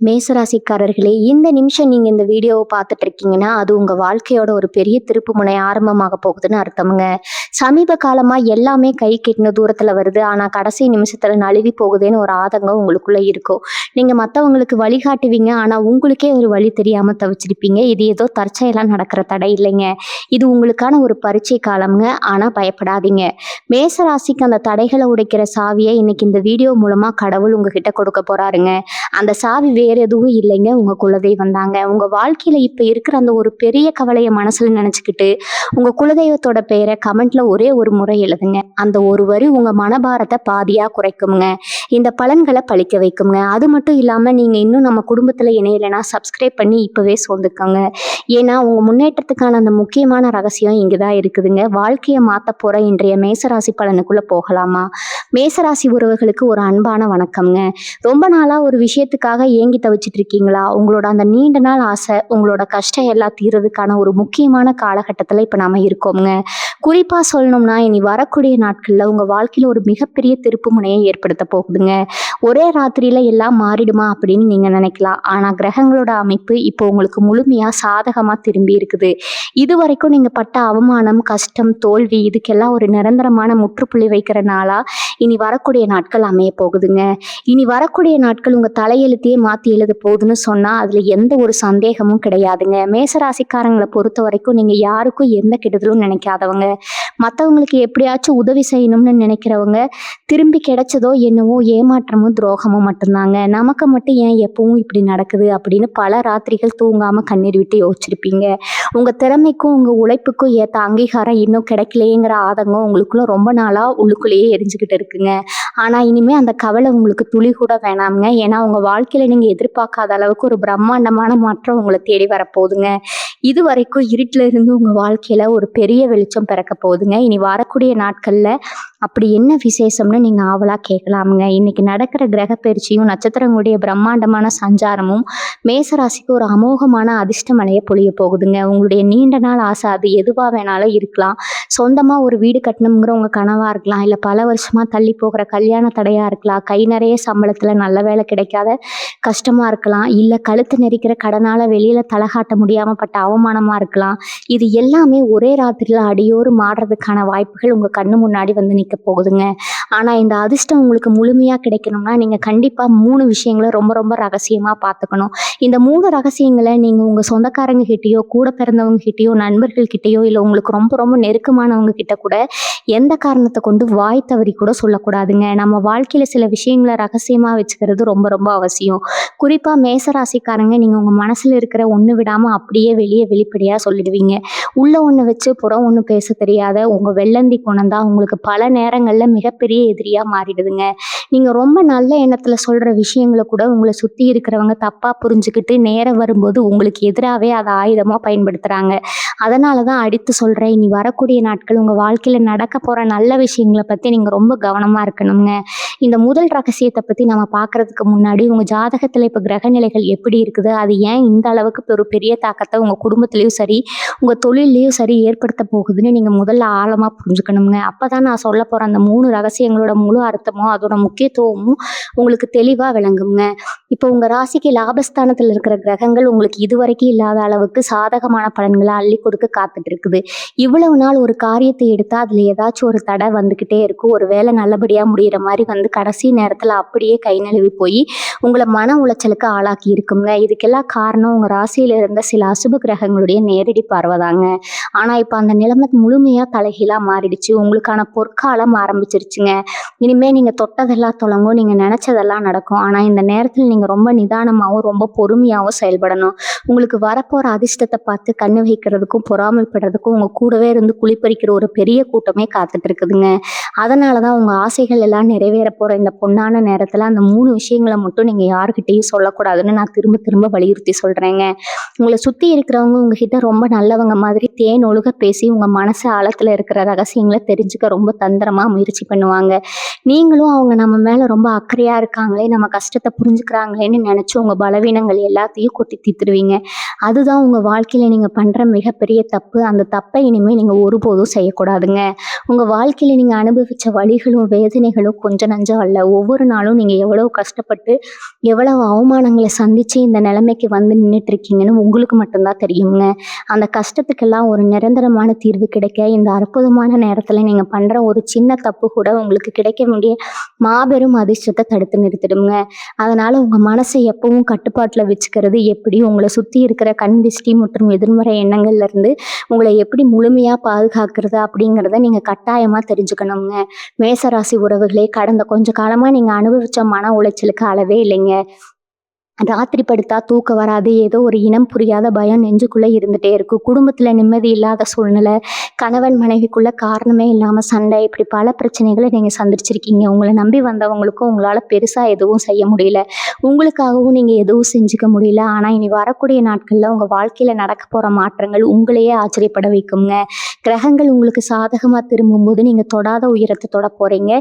மேசராசிக்காரர்களே, இந்த நிமிஷம் நீங்க இந்த வீடியோவை பார்த்துட்டு இருக்கீங்கன்னா, அது உங்க வாழ்க்கையோட ஒரு பெரிய திருப்புமுனை ஆரம்பமாக போகுதுன்னு அர்த்தம்ங்க. சமீப காலமா எல்லாமே கை கெட்டின தூரத்துல வருது. ஆனா கடைசி நிமிஷத்துல நழுவி போகுதேன்னு ஒரு ஆதங்கம் உங்களுக்குள்ள இருக்கும். நீங்க மத்தவங்களுக்கு வழிகாட்டுவீங்க. ஆனா உங்களுக்கே ஒரு வழி தெரியாம தவிச்சிருப்பீங்க. இது ஏதோ தற்செயலா நடக்கிற தடை இல்லைங்க. இது உங்களுக்கான ஒரு பரீட்சை காலம்ங்க. ஆனா பயப்படாதீங்க. மேசராசிக்கு அந்த தடைகளை உடைக்கிற சாவியை இன்னைக்கு இந்த வீடியோ மூலமா கடவுள் உங்ககிட்ட கொடுக்க போறாருங்க. அந்த சாவி வேற எதுவும் இல்லைங்க, உங்க குலதெய்வம் தாங்க. உங்க வாழ்க்கையில இப்ப இருக்கிற அந்த ஒரு பெரிய கவலையை மனசுல நினைச்சுக்கிட்டு உங்க குலதெய்வத்தோட பெயரை கமெண்ட்ல ஒரே ஒரு முறை எழுதுங்க. அந்த ஒரு வரி உங்க மனபாரத்தை பாதியா குறைக்குங்க. இந்த பலன்களை பழிக்க வைக்குங்க. அது மட்டும் இல்லாம நீங்க இன்னும் நம்ம குடும்பத்துல இணையலைன்னா சப்ஸ்கிரைப் பண்ணி இப்பவே சொந்துக்கோங்க. ஏன்னா உங்க முன்னேற்றத்துக்கான அந்த முக்கியமான ரகசியம் இங்கதான் இருக்குதுங்க. வாழ்க்கையை மாத்த போற இன்றைய மேசராசி பலனுக்குள்ள போகலாமா? மேசராசி உறவுகளுக்கு ஒரு அன்பான வணக்கம்ங்க. ரொம்ப நாளா ஒரு விஷயத்துக்காக ஏங்கி தவிச்சிட்டு இருக்கீங்களா? உங்களோட அந்த நீண்ட நாள் ஆசை, உங்களோட கஷ்டம் எல்லாம் தீர்றதுக்கான ஒரு முக்கியமான காலகட்டத்துல இப்ப நாம இருக்கோம்ங்க. குறிப்பா சொல்லணும்னா இனி வரக்கூடிய நாட்கள்ல உங்க வாழ்க்கையில ஒரு மிகப்பெரிய திருப்பு முனையை ஏற்படுத்த போகுதுங்க. ஒரே ராத்திரியில எல்லாம் மாறிடுமா அப்படின்னு நீங்க நினைக்கலாம். ஆனா கிரகங்களோட அமைப்பு இப்போ உங்களுக்கு முழுமையா சாதகமா திரும்பி இருக்குது. இது வரைக்கும் நீங்க பட்ட அவமானம், கஷ்டம், தோல்வி இதுக்கெல்லாம் ஒரு நிரந்தரமான முற்றுப்புள்ளி வைக்கிற நாளா இனி வரக்கூடிய நாட்கள் அமைய போகுதுங்க. இனி வரக்கூடிய நாட்கள் உங்க தலையெழுத்தையே மாத்தி எழுத போகுதுன்னு சொன்னா அதுல எந்த ஒரு சந்தேகமும் கிடையாதுங்க. மேசராசிக்காரங்களை பொறுத்த வரைக்கும் நீங்க யாருக்கும் எந்த கெடுதலும் நினைக்காதவங்க. மற்றவங்களுக்கு எப்படியாச்சும் உதவி செய்யணும்னு நினைக்கிறவங்க. திரும்பி கிடைச்சதோ என்னவோ ஏமாற்றமும் துரோகமும் மட்டும்தாங்க. நமக்கு மட்டும் ஏன் எப்பவும் இப்படி நடக்குது அப்படின்னு பல ராத்திரிகள் தூங்காம கண்ணீர் விட்டு யோசிச்சிருப்பீங்க. உங்க திறமைக்கும் உங்க உழைப்புக்கும் ஏத்த அங்கீகாரம் இன்னும் கிடைக்கலையேங்கிற ஆதங்கம் உங்களுக்குள்ள ரொம்ப நாளா உள்ளுக்குள்ளேயே எரிஞ்சுக்கிட்டு இருக்குங்க. ஆனா இனிமே அந்த கவலை உங்களுக்கு துளி கூட வேணாமுங்க. ஏன்னா உங்க வாழ்க்கையில நீங்க எதிர்பார்க்காத அளவுக்கு ஒரு பிரம்மாண்டமான மாற்றம் உங்களை தேடி வரப்போகுதுங்க. இது வரைக்கும் இருட்டுல இருந்து உங்க வாழ்க்கையில ஒரு பெரிய வெளிச்சம் பிறக்க போகுதுங்க. இனி வரக்கூடிய நாட்கள்ல அப்படி என்ன விசேஷம்னு நீங்க ஆவலா கேட்கலாமுங்க. இன்னைக்கு நடக்கிற கிரக பயிற்சியும் நட்சத்திரங்களுடைய பிரம்மாண்டமான சஞ்சாரமும் மேசராசிக்கு ஒரு அமோகமான அதிர்ஷ்ட மழையை பொழிய போகுதுங்க. உங்களுடைய நீண்ட நாள் ஆசை அது எதுவா வேணாலும் இருக்கலாம். சொந்தமா ஒரு வீடு கட்டணுங்கிற உங்க கனவா இருக்கலாம். இல்ல பல வருஷமா தள்ளி போகிற கல்யாண தடையா இருக்கலாம். கை நிறைய சம்பளத்துல நல்ல வேலை கிடைக்காத கஷ்டமா இருக்கலாம். இல்ல கழுத்து நெரிக்கிற கடனால வெளியில தலகாட்ட முடியாம பட்ட அவமானமா இருக்கலாம். இது எல்லாமே ஒரே ராத்திரியில அடியோடு மாறுறதுக்கான வாய்ப்புகள் உங்க கண்ணு முன்னாடி வந்து நிக்க போகுதுங்க. ஆனா இந்த அதிர்ஷ்டம் உங்களுக்கு முழுமையா கிடைக்கணும்னா நீங்க கண்டிப்பா 3 விஷயங்களை ரொம்ப ரொம்ப ரகசியமா பார்த்துக்கணும். இந்த 3 ரகசியங்களை நீங்க உங்க சொந்தக்காரங்க கிட்டயோ, கூட பிறந்தவங்க கிட்டயோ, நண்பர்கள் கிட்டயோ, இல்ல உங்களுக்கு ரொம்ப ரொம்ப நெருக்கமானவங்க கிட்ட கூட எந்த காரணத்தை கொண்டு வாய் தவறி கூட சொல்லக்கூடாதுங்க. நம்ம வாழ்க்கையில சில விஷயங்களை ரகசியமா வச்சுக்கிறது ரொம்ப ரொம்ப அவசியம். குறிப்பா மேசராசிக்காரங்க நீங்க உங்க மனசுல இருக்கிற ஒண்ணு விடாம அப்படியே வெளியே வெளிப்படையா சொல்லிடுவீங்க. உள்ள ஒண்ணு வச்சு புறம் ஒண்ணு பேச தெரியாத உங்க வெள்ளந்தி குணம் தான் உங்களுக்கு பல நேரங்கள்ல மிகப்பெரிய எதிரியா மாறிடுதுங்க. நீங்க ரொம்ப நல்ல எண்ணத்துல சொல்ற விஷயங்களை கூட உங்களை சுத்தி இருக்கிறவங்க தப்பா புரிஞ்சுக்கிட்டு நேரம் வரும்போது உங்களுக்கு எதிராகவே அதை ஆயுதமா பயன்படுத்துறாங்க. அதனாலதான் அடித்து சொல்றேன், இனி வரக்கூடிய நாட்கள் உங்க வாழ்க்கையில நடக்க போற நல்ல விஷயங்களை பத்தி நீங்க ரொம்ப கவனமா இருக்கணுங்க. இந்த முதல் ரகசியத்தை பத்தி நம்ம பார்க்கறதுக்கு முன்னாடி உங்க ஜாதகத்துல இப்ப கிரக நிலைகள் எப்படி இருக்குது, அது ஏன் இந்த அளவுக்கு ஒரு பெரிய தாக்கத்தை உங்க குடும்பத்திலயும் சரி உங்க தொழிலையும் சரி ஏற்படுத்த போகுதுன்னு நீங்க முதல்ல ஆழமா புரிஞ்சுக்கணுங்க. அப்பதான் நான் சொல்ல போற அந்த 3 ரகசியங்களோட முழு அர்த்தமும் அதோட முக்கியத்துவமும் உங்களுக்கு தெளிவா விளங்குங்க. இப்போ உங்க ராசிக்கு லாபஸ்தானத்துல இருக்கிற கிரகங்கள் உங்களுக்கு இதுவரைக்கும் இல்லாத அளவுக்கு சாதகமான பலன்களை அள்ளி கொடுக்க காத்துட்டு இருக்குது. இவ்வளவு நாள் ஒரு காரியத்தை எடுத்தா அதுல ஏதாச்சும் ஒரு தடை வந்துகிட்டே இருக்கும். ஒரு வேலை நல்லபடியா முடியிற மாதிரி வந்து கடைசி நேரத்துல அப்படியே கை நழுவி போய் உங்களை மன உளைச்சலுக்கு ஆளாக்கி இருக்குங்க. இதுக்கெல்லாம் காரணம் உங்க ராசியில இருந்த சில அசுப கிரகங்களுடைய நேரடி பார்வைதாங்க. ஆனா இப்ப அந்த நிலைமை முழுமையா தலைகீழா மாறிடுச்சு. உங்களுக்கான பொற்காலம் ஆரம்பிச்சிருச்சுங்க. இனிமே நீங்க தொட்டதெல்லாம் தொடங்கும், நீங்க நினைச்சதெல்லாம் நடக்கும். ஆனா இந்த நேரத்துல நீங்க ரொம்ப நிதானமாவும் ரொம்ப பொறுமையாவும் செயல்படணும். உங்களுக்கு வரப்போற அதிர்ஷ்டத்தை பார்த்து கண்ணு வைக்கிறதுக்கும் பொறாமைப்படுறதுக்கும் உங்க கூடவே இருந்து குளிப்பறிக்கிற ஒரு பெரிய கூட்டமே காத்துட்டு இருக்குதுங்க. அதனாலதான் உங்க ஆசைகள் எல்லாம் நிறைவேற போற இந்த பொன்னான நேரத்துல அந்த 3 விஷயங்களை மட்டும் நீங்க யாருக்கிட்டையும் சொல்லக்கூடாதுன்னு நான் திரும்ப திரும்ப வலியுறுத்தி சொல்றேங்க. உங்களை சுத்தி இருக்கிறவங்க உங்ககிட்ட ரொம்ப நல்லவங்க மாதிரி மாதிரி தேன் ஒழுக பேசி உங்கள் மனசு ஆழத்தில் இருக்கிற ரகசியங்களை தெரிஞ்சுக்க ரொம்ப தந்திரமாக முயற்சி பண்ணுவாங்க. நீங்களும் அவங்க நம்ம மேலே ரொம்ப அக்கறையாக இருக்காங்களே, நம்ம கஷ்டத்தை புரிஞ்சுக்கிறாங்களேன்னு நினச்சி உங்கள் பலவீனங்கள் எல்லாத்தையும் கொட்டி தீர்த்துருவீங்க. அதுதான் உங்கள் வாழ்க்கையில் நீங்கள் பண்ணுற மிகப்பெரிய தப்பு. அந்த தப்பை இனிமேல் நீங்கள் ஒருபோதும் செய்யக்கூடாதுங்க. உங்கள் வாழ்க்கையில் நீங்கள் அனுபவித்த வலிகளும் வேதனைகளும் கொஞ்சம் நஞ்சம் அல்ல. ஒவ்வொரு நாளும் நீங்கள் எவ்வளோ கஷ்டப்பட்டு எவ்வளவு அவமானங்களை சந்தித்து இந்த நிலைமைக்கு வந்து நின்றுட்டு இருக்கீங்கன்னு உங்களுக்கு மட்டும்தான் தெரியுங்க. அந்த கஷ்டத்துக்கெல்லாம் ஒரு நிரந்தரமான தீர்வு கிடைக்க இந்த அற்புதமான நேரத்தில் நீங்கள் பண்ணுற ஒரு சின்ன தப்பு கூட உங்களுக்கு கிடைக்க வேண்டிய மாபெரும் அதிர்ஷ்டத்தை தடுத்து நிறுத்திடுங்க. அதனால் உங்கள் மனசை எப்பவும் கட்டுப்பாட்டில் வச்சுக்கிறது எப்படி, உங்களை சுற்றி இருக்கிற கண் திஷ்டி மற்றும் எதிர்மறை எண்ணங்கள்லேருந்து உங்களை எப்படி முழுமையாக பாதுகாக்கிறது அப்படிங்கிறத நீங்கள் கட்டாயமாக தெரிஞ்சுக்கணுங்க. மேசராசி உறவுகளே, கடந்த கொஞ்ச காலமாக நீங்கள் அனுபவித்த மன உளைச்சலுக்கு அளவே இல்லைங்க. ராத்திரி படுத்தா தூக்கம் வராது, ஏதோ ஒரு இனம் புரியாத பயம் நெஞ்சுக்குள்ளே இருந்துகிட்டே இருக்கும். குடும்பத்தில் நிம்மதி இல்லாத சூழ்நிலை, கணவன் மனைவிக்குள்ள காரணமே இல்லாமல் சண்டை, இப்படி பல பிரச்சனைகளை நீங்கள் சந்திச்சிருக்கீங்க. உங்களை நம்பி வந்தவங்களுக்கும் உங்களால் பெருசாக எதுவும் செய்ய முடியல, உங்களுக்காகவும் நீங்கள் எதுவும் செஞ்சுக்க முடியல. ஆனால் இனி வரக்கூடிய நாட்களில் உங்கள் வாழ்க்கையில் நடக்க போகிற மாற்றங்கள் உங்களையே ஆச்சரியப்பட வைக்குங்க. கிரகங்கள் உங்களுக்கு சாதகமாக திரும்பும்போது நீங்கள் தொடாத உயரத்தை தொட போகிறீங்க.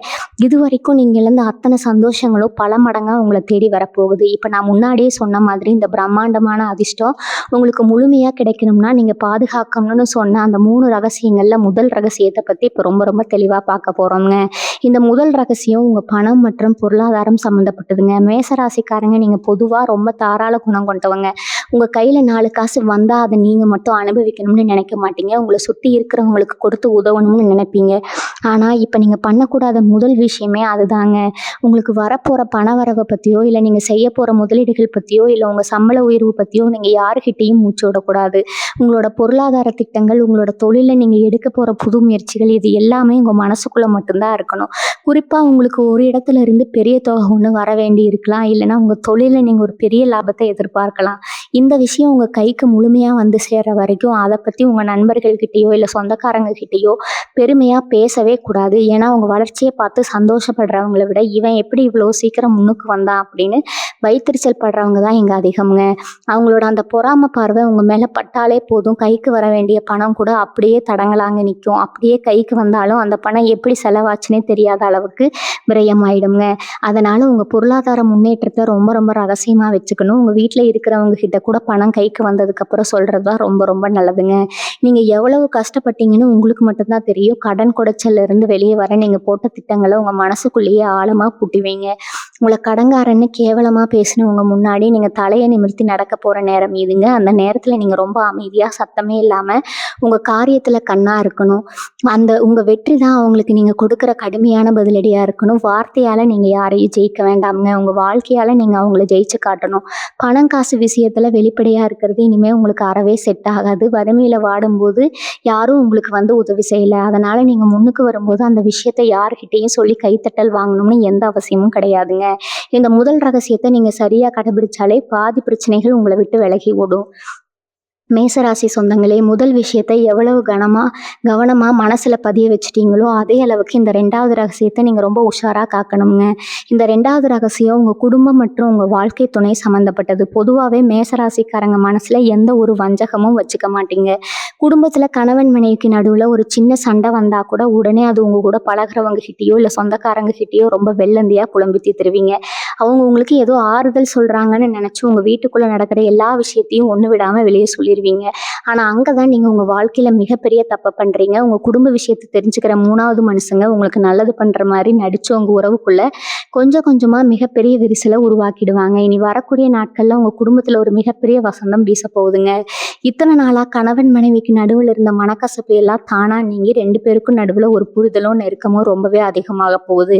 இது வரைக்கும் நீங்கள் இழந்த அத்தனை சந்தோஷங்களும் பல மடங்காக உங்களை தேடி வரப்போகுது. இப்போ நான் முன்னாடியே சொன்ன மாதிரி இந்த பிரம்மாண்டமான அதிர்ஷ்டம் உங்களுக்கு முழுமையாக கிடைக்கணும்னா நீங்கள் பாதுகாக்கணும்னு சொன்ன அந்த 3 ரகசியங்களில் முதல் ரகசியத்தை பற்றி இப்போ ரொம்ப ரொம்ப தெளிவாக பார்க்க போகிறோங்க. இந்த முதல் ரகசியம் உங்கள் பணம் மற்றும் பொருளாதாரம் சம்மந்தப்பட்டதுங்க. மேசராசிக்காரங்க, நீங்கள் பொதுவாக ரொம்ப தாராள குணம் கொண்டவங்க. உங்கள் கையில் 4 காசு வந்தால் அதை நீங்கள் மட்டும் அனுபவிக்கணும்னு நினைக்க மாட்டீங்க. உங்களை சுற்றி இருக்கிறவங்களுக்கு கொடுத்து உதவணும்னு நினைப்பீங்க. ஆனால் இப்போ நீங்கள் பண்ணக்கூடாத முதல் விஷயமே அதுதாங்க. உங்களுக்கு வரப்போகிற பண வரவை பற்றியோ, இல்லை நீங்கள் செய்ய போகிற முதலீடுகள் பற்றியோ, இல்லை உங்கள் சம்பள உயர்வு பற்றியோ நீங்கள் யாருக்கிட்டையும் மூச்சு விடக்கூடாது. உங்களோட பொருளாதார திட்டங்கள், உங்களோட தொழிலில் நீங்கள் எடுக்க போகிற புது முயற்சிகள், இது எல்லாமே உங்கள் மனசுக்குள்ளே மட்டும்தான் இருக்கணும். குறிப்பாக உங்களுக்கு ஒரு இடத்துல இருந்து பெரிய தொகை ஒன்று வர வேண்டி இருக்கலாம், இல்லைனா உங்கள் தொழிலில் நீங்கள் ஒரு பெரிய லாபத்தை எதிர்பார்க்கலாம். இந்த விஷயம் உங்கள் கைக்கு முழுமையாக வந்து சேர்ற வரைக்கும் அதை பற்றி உங்கள் நண்பர்கள்கிட்டயோ இல்லை சொந்தக்காரங்கக்கிட்டேயோ பெருமையாக பேசவே கூடாது. ஏன்னா அவங்க வளர்ச்சியை பார்த்து சந்தோஷப்படுறவங்கள விட இவன் எப்படி இவ்வளோ சீக்கிரம் முன்னுக்கு வந்தான் அப்படின்னு வைத்தறிச்சல் படுறவங்க தான் இங்கே அதிகம்ங்க. அவங்களோட அந்த பொறாமை பார்வை உங்கள் மேலே பட்டாலே போதும், கைக்கு வர வேண்டிய பணம் கூட அப்படியே தடங்கலாங்க நிற்கும். அப்படியே கைக்கு வந்தாலும் அந்த பணம் எப்படி செலவாச்சுன்னே தெரியாத அளவுக்கு விரயமாயிடுங்க. அதனால் உங்கள் பொருளாதார முன்னேற்றத்தை ரொம்ப ரொம்ப ரகசியமாக வச்சுக்கணும். உங்கள் வீட்டில் இருக்கிறவங்க கிட்ட கூட பணம் கைக்கு வந்ததுக்கப்புறம் சொல்கிறது தான் ரொம்ப ரொம்ப நல்லதுங்க. நீங்கள் எவ்வளவு கஷ்டப்பட்டீங்கன்னு உங்களுக்கு மட்டும்தான் தெரியும். கடன் குடைச்சல்ல இருந்து வெளியே வர நீங்கள் போட்ட திட்டங்களை உங்கள் மனசுக்குள்ளேயே ஆழமாக புட்டுவீங்க. உங்களை கடங்காரன்னு கேவலமாக பேசினவங்க முன்னாடி நீங்கள் தலையை நிமிர்த்தி நடக்க போகிற நேரம் இதுங்க. அந்த நேரத்தில் நீங்கள் ரொம்ப அமைதியாக சத்தமே இல்லாமல் உங்கள் காரியத்தில் கண்ணாக இருக்கணும். அந்த உங்கள் வெற்றி தான் அவங்களுக்கு நீங்கள் கொடுக்குற கடுமையான பதிலடியாக இருக்கணும். வார்த்தையால் நீங்கள் யாரையும் ஜெயிக்க வேண்டாமுங்க. உங்கள் வாழ்க்கையால் நீங்கள் அவங்கள ஜெயிச்சு காட்டணும். பணம் காசு விஷயத்தில் வெளிப்படையாக இருக்கிறது இனிமேல் உங்களுக்கு அறவே செட் ஆகாது. வறுமையில் வாடும்போது யாரும் உங்களுக்கு வந்து உதவி செய்யலை, அதனால் நீங்கள் முன்னுக்கு வரும்போது அந்த விஷயத்தை யார்கிட்டையும் சொல்லி கைத்தட்டல் வாங்கணும்னு எந்த அவசியமும் கிடையாதுங்க. இந்த முதல் ரகசியத்தை நீங்கள் சரியாக கடைபிடிச்சாலே பாதி பிரச்சனைகள் உங்களை விட்டு விலகி ஓடும். மேசராசி சொந்தங்களே, முதல் விஷயத்தை எவ்வளவு கவனமாக மனசில் பதிய வச்சுட்டீங்களோ அதே அளவுக்கு இந்த 2வது ரகசியத்தை நீங்கள் ரொம்ப உஷாராக காக்கணுங்க. இந்த 2வது ரகசியம் உங்கள் குடும்பம் மற்றும் உங்கள் வாழ்க்கை துணை சம்மந்தப்பட்டது. பொதுவாகவே மேசராசிக்காரங்க மனசில் எந்த ஒரு வஞ்சகமும் வச்சுக்க மாட்டீங்க. குடும்பத்தில் கணவன் மனைவிக்கு நடுவில் ஒரு சின்ன சண்டை வந்தால் கூட உடனே அது உங்கள் கூட பழகிறவங்க கிட்டேயோ இல்லை சொந்தக்காரங்க கிட்டேயோ ரொம்ப வெள்ளந்தியாக புலம்பி தீர்த்துருவீங்க. அவங்க உங்களுக்கு ஏதோ ஆறுதல் சொல்கிறாங்கன்னு நினச்சி உங்கள் வீட்டுக்குள்ளே நடக்கிற எல்லா விஷயத்தையும் ஒன்று விடாமல் வெளியே சொல்லிடுவீங்க. ஆனால் அங்கே தான் நீங்கள் உங்கள் வாழ்க்கையில் மிகப்பெரிய தப்பை பண்ணுறீங்க. உங்கள் குடும்ப விஷயத்தை தெரிஞ்சுக்கிற 3வது மனுஷங்க உங்களுக்கு நல்லது பண்ணுற மாதிரி நடித்து உங்கள் உறவுக்குள்ளே கொஞ்சம் கொஞ்சமாக மிகப்பெரிய விரிசலை உருவாக்கிடுவாங்க. இனி வரக்கூடிய நாட்களில் உங்கள் குடும்பத்தில் ஒரு மிகப்பெரிய வசந்தம் வீச போகுதுங்க. இத்தனை நாளாக கணவன் மனைவிக்கு நடுவில் இருந்த மனக்கசப்பு எல்லாம் தானாக நீங்கி 2 பேருக்கும் நடுவில் ஒரு புரிதலும் நெருக்கமும் ரொம்பவே அதிகமாக போகுது.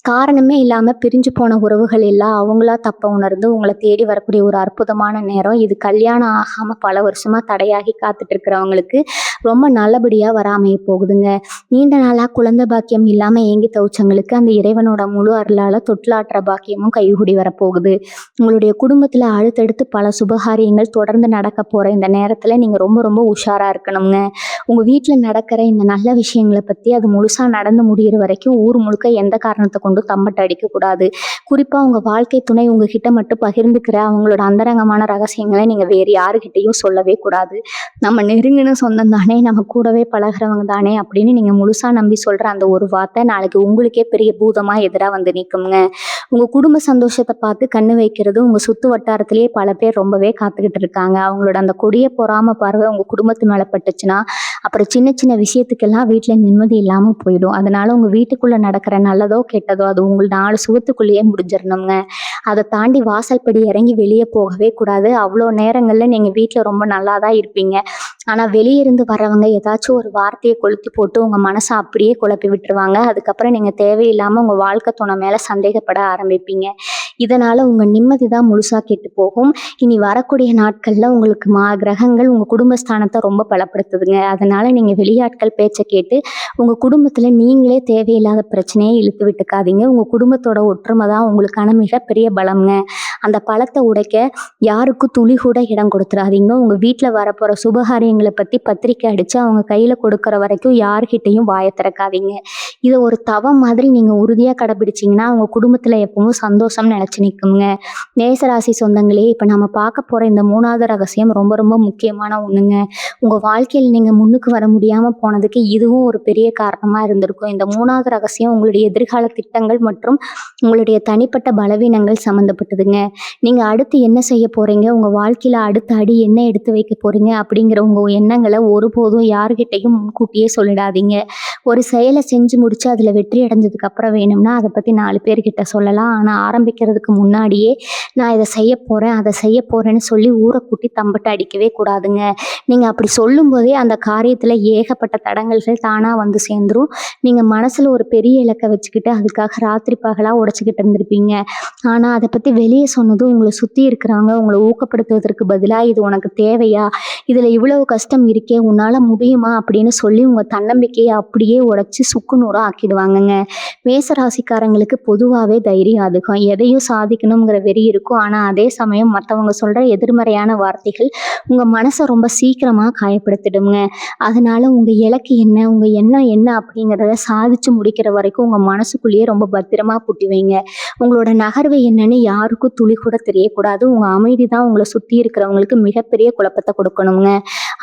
காரணமே இல்லாமல் பிரிஞ்சு போன உறவுகள் எல்லாம் அவங்களா தப்பை உணர்ந்து உங்களை தேடி வரக்கூடிய ஒரு அற்புதமான நேரம் இது. கல்யாணம் ஆகாமல் பல வருஷமாக தடையாகி காத்துட்டு இருக்கிறவங்களுக்கு ரொம்ப நல்லபடியாக வராமைய போகுதுங்க. நீண்ட நாளாக குழந்தை பாக்கியம் இல்லாமல் ஏங்கி தவிச்சவங்களுக்கு அந்த இறைவனோட முழு அருளால் தொட்டிலாட்டுற பாக்கியமும் கைகூடி வரப்போகுது. உங்களுடைய குடும்பத்தில் அடுத்தடுத்து பல சுபகாரியங்கள் தொடர்ந்து நடக்க போகிற இந்த நேரத்தில் நீங்கள் ரொம்ப ரொம்ப உஷாராக இருக்கணுங்க. உங்கள் வீட்டில் நடக்கிற இந்த நல்ல விஷயங்களை பற்றி அது முழுசாக நடந்து முடிகிற வரைக்கும் ஊர் முழுக்க எந்த காரணத்தை கொண்டும் தம்பட்டை அடிக்கக்கூடாது. குறிப்பாக உங்கள் வாழ்க்கை துணை உங்ககிட்ட மட்டும் பகிர்ந்துக்கிற அவங்களோட அந்தரங்கமான ரகசியங்களை நீங்கள் வேறு யாருக்கிட்டையும் சொல்லவே கூடாது. நம்ம நெருங்கின சொந்தம் தானே, நம்ம கூடவே பழகிறவங்க தானே அப்படின்னு நீங்கள் முழுசாக நம்பி சொல்கிற அந்த ஒரு வார்த்தை நாளைக்கு உங்களுக்கே பெரிய பூதமாக எதிராக வந்து நிற்குங்க. உங்கள் குடும்ப சந்தோஷத்தை பார்த்து கண்ணு வைக்கிறது உங்கள் சுற்று வட்டாரத்திலேயே பல பேர் ரொம்பவே காத்துக்கிட்டு இருக்காங்க. அவங்களோட அந்த கொடிய பொறாம பார்வை உங்கள் குடும்பத்து மேலே பட்டுச்சுன்னா அப்புறம் சின்ன சின்ன விஷயத்துக்கெல்லாம் வீட்டில் நிம்மதி இல்லாமல் போயிடும். அதனால உங்கள் வீட்டுக்குள்ளே நடக்கிற நல்லதோ கெட்டதோ அது உங்கள் 4 சுவத்துக்குள்ளேயே முடிஞ்சிடணுங்க. அதை தாண்டி வாசல் படி இறங்கி வெளியே போகவே கூடாது. அவ்வளோ நேரங்களில் நீங்கள் வீட்டில் ரொம்ப நல்லா தான் இருப்பீங்க. ஆனால் வெளியே இருந்து வர்றவங்க ஏதாச்சும் ஒரு வார்த்தையை கொளுத்தி போட்டு உங்கள் மனசை அப்படியே குழப்பி விட்டுருவாங்க. அதுக்கப்புறம் நீங்கள் தேவையில்லாமல் உங்கள் வாழ்க்கை துணை மேலே சந்தேகப்பட ஆரம்பிப்பீங்க. இதனால் உங்கள் நிம்மதி தான் முழுசாக கெட்டு போகும். இனி வரக்கூடிய நாட்களில் உங்களுக்கு கிரகங்கள் உங்கள் குடும்பஸ்தானத்தை ரொம்ப பலப்படுத்துதுங்க. அதனால் நீங்கள் வெளியாட்கள் பேச்சை கேட்டு உங்கள் குடும்பத்தில் நீங்களே தேவையில்லாத பிரச்சனையை இழுத்து விட்டுக்காதீங்க. உங்கள் குடும்பத்தோட ஒற்றுமை தான் உங்களுக்கான மிகப்பெரிய பலம்ங்க. அந்த பலத்தை உடைக்க யாருக்கும் துளி கூட இடம் கொடுத்துடாதீங்க. உங்கள் வீட்டில் வரப்போகிற சுபகாரியங்களை பற்றி பத்திரிக்கை அடித்து அவங்க கையில் கொடுக்குற வரைக்கும் யார்கிட்டையும் வாயை திறக்காதீங்க. இதை ஒரு தவம் மாதிரி நீங்கள் உறுதியாக கடைபிடிச்சிங்கன்னா உங்கள் குடும்பத்தில் எப்பவும் சந்தோஷம் நினச்சி நிற்குங்க. மேசராசி சொந்தங்களே, இப்போ நம்ம பார்க்க போகிற இந்த 3வது ரகசியம் ரொம்ப ரொம்ப முக்கியமான ஒன்றுங்க. உங்கள் வாழ்க்கையில் நீங்கள் முன்னுக்கு வர முடியாமல் போனதுக்கு இதுவும் ஒரு பெரிய காரணமாக இருந்திருக்கும். இந்த 3வது ரகசியம் உங்களுடைய எதிர்கால திட்டங்கள் மற்றும் உங்களுடைய தனிப்பட்ட பலவீனங்கள் சம்மந்தப்பட்டதுங்க. நீங்கள் அடுத்து என்ன செய்ய போகிறீங்க, உங்கள் வாழ்க்கையில் அடுத்த அடி என்ன எடுத்து வைக்க போகிறீங்க அப்படிங்கிற உங்கள் எண்ணங்களை ஒருபோதும் யாருக்கிட்டையும் முன்கூட்டியே சொல்லிடாதீங்க. ஒரு செயலை செஞ்சு முடிச்சு அதில் வெற்றி அடைஞ்சதுக்கு அப்புறம் வேணும்னா அதை பற்றி 4 பேர்கிட்ட சொல்லலாம். ஆனால் ஆரம்பிக்கிறதுக்கு முன்னாடியே நான் இதை செய்ய போகிறேன் அதை செய்ய போகிறேன்னு சொல்லி ஊரை கூட்டி தம்பட்டை அடிக்கவே கூடாதுங்க. நீங்கள் அப்படி சொல்லும்போதே அந்த காரியத்தில் ஏகப்பட்ட தடங்கல்கள் தானாக வந்து சேர்ந்துரும். நீங்கள் மனசில் ஒரு பெரிய இலக்கை வச்சுக்கிட்டு அதுக்காக ராத்திரி பகலாக உடைச்சிக்கிட்டு இருந்திருப்பீங்க. ஆனால் அதை பற்றி வெளியே சொன்னதும் உங்களை சுற்றி இருக்கிறவங்க உங்களை ஊக்கப்படுத்துவதற்கு பதிலாக இது உனக்கு தேவையா, இதில் இவ்வளவு கஷ்டம் இருக்கே, உன்னால் முடியுமா அப்படின்னு சொல்லி உங்கள் தன்னம்பிக்கையை அப்படியே உடைச்சி சுக்குநூறாக ஆக்கிடுவாங்கங்க. மேசராசிக்காரங்களுக்கு பொதுவாகவே தைரியம் அதிகம். எதையும் சாதிக்கணுங்கிற வெறி இருக்கும். ஆனால் அதே சமயம் மற்றவங்க சொல்கிற எதிர்மறையான வார்த்தைகள் உங்கள் மனசை ரொம்ப சீக்கிரமாக காயப்படுத்திடுங்க. அதனால உங்கள் இலக்கு என்ன, உங்கள் எண்ணம் என்ன அப்படிங்கிறத சாதிச்சு முடிக்கிற வரைக்கும் உங்கள் மனசுக்குள்ளேயே ரொம்ப பத்திரமா பூட்டி வைங்க. உங்களோட நகர்வு என்னன்னு யாருக்கும் துளி கூட தெரியக்கூடாது. உங்கள் அமைதி தான் உங்களை சுற்றி இருக்கிறவங்களுக்கு மிகப்பெரிய குழப்பத்தை கொடுக்கணுங்க.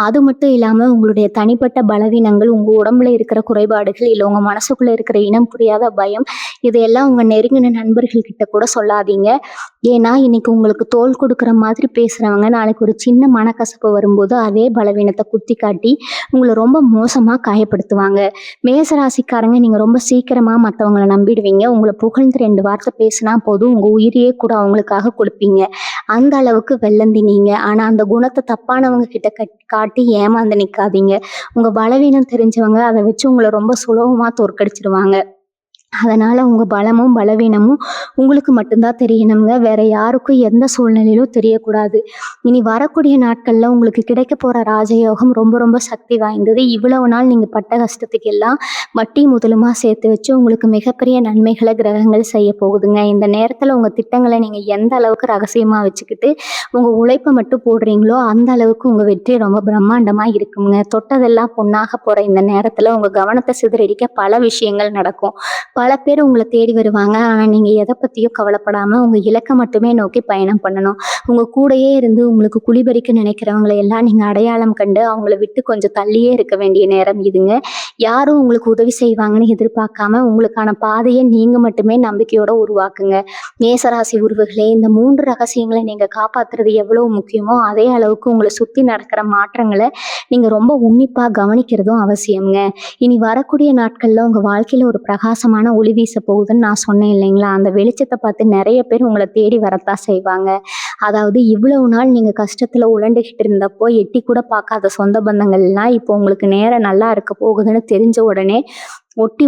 அது மட்டும் இல்லாமல் உங்களுடைய தனிப்பட்ட பலவீனங்கள், உங்கள் உடம்புல இருக்கிற குறைபாடுகள், இல்லை உங்கள் மனசுக்குள்ளே இருக்கிற இனம் புரியாத பயம், இதையெல்லாம் உங்கள் நெருங்கின நண்பர்கள்கிட்ட கூட சொல்லாதீங்க. ஏன்னா இன்னைக்கு உங்களுக்கு தோள் கொடுக்குற மாதிரி பேசுகிறவங்க நாளைக்கு ஒரு சின்ன மனக்கசப்பு வரும்போது அதே பலவீனத்தை குத்தி காட்டி உங்களை ரொம்ப மோசமாக காயப்படுத்துவாங்க. மேசராசிக்காரங்க நீங்கள் ரொம்ப சீக்கிரமாக மற்றவங்களை நம்பிடுவீங்க. உங்களை புகழ்ந்து 2 வார்த்தை பேசினா போதும் உங்கள் உயிரையே கூட அவங்களுக்காக கொடுப்பீங்க. அந்த அளவுக்கு வெள்ளந்தி நீங்கள். ஆனால் அந்த குணத்தை தப்பானவங்க கிட்ட காட்டி ஏமாந்து நிற்காதீங்க. உங்கள் பலவீனம் தெரிஞ்சவங்க அதை வச்சு உங்களை ரொம்ப சுலபமாக தோற்கடிச்சிடுவாங்க. அதனால் உங்கள் பலமும் பலவீனமும் உங்களுக்கு மட்டும்தான் தெரியணுங்க. வேற யாருக்கும் எந்த சூழ்நிலையிலும் தெரியக்கூடாது. இனி வரக்கூடிய நாட்களில் உங்களுக்கு கிடைக்க போகிற ராஜயோகம் ரொம்ப ரொம்ப சக்தி வாய்ந்தது. இவ்வளவு நாள் நீங்கள் பட்ட கஷ்டத்துக்கு எல்லாம் வட்டி முதலுமா சேர்த்து வச்சு உங்களுக்கு மிகப்பெரிய நன்மைகளை கிரகங்கள் செய்ய போகுதுங்க. இந்த நேரத்தில் உங்கள் திட்டங்களை நீங்கள் எந்த அளவுக்கு ரகசியமாக வச்சுக்கிட்டு உங்கள் உழைப்பை மட்டும் போடுறீங்களோ அந்த அளவுக்கு உங்கள் வெற்றி ரொம்ப பிரம்மாண்டமாக இருக்குங்க. தொட்டதெல்லாம் பொண்ணாக போகிற இந்த நேரத்தில் உங்கள் கவனத்தை சிதறடிக்க பல விஷயங்கள் நடக்கும். பல பேர் உங்களை தேடி வருவாங்க. ஆனால் நீங்கள் எதை பற்றியும் கவலைப்படாமல் உங்கள் இலக்கை மட்டுமே நோக்கி பயணம் பண்ணணும். உங்கள் கூடையே இருந்து உங்களுக்கு குளிபறிக்க நினைக்கிறவங்களை எல்லாம் நீங்கள் அடையாளம் கண்டு அவங்கள விட்டு கொஞ்சம் தள்ளியே இருக்க வேண்டிய நேரம் இதுங்க. யாரும் உங்களுக்கு உதவி செய்வாங்கன்னு எதிர்பார்க்காம உங்களுக்கான பாதையை நீங்கள் மட்டுமே நம்பிக்கையோடு உருவாக்குங்க. மேசராசி உறவுகளே, இந்த 3 ரகசியங்களை நீங்கள் காப்பாற்றுறது எவ்வளோ முக்கியமோ அதே அளவுக்கு உங்களை சுற்றி நடக்கிற மாற்றங்களை நீங்கள் ரொம்ப உன்னிப்பாக கவனிக்கிறதும் அவசியம்ங்க. இனி வரக்கூடிய நாட்களில் உங்கள் வாழ்க்கையில் ஒரு பிரகாசமான ஒளி வீச போகுதுன்னு நான் சொன்னேன் இல்லைங்களா? அந்த வெளிச்சத்தை பார்த்து நிறைய பேர் உங்களை தேடி வரத்தான் செய்வாங்க. அதாவது இவ்வளவு நாள் நீங்கள் கஷ்டத்தில் உழண்டுகிட்டு இருந்தப்போ எட்டி கூட பார்க்காத சொந்த பந்தங்கள்லாம் இப்போ உங்களுக்கு நேரம் நல்லா இருக்க போகுதுன்னு தெரிஞ்ச உடனே ஒட்டி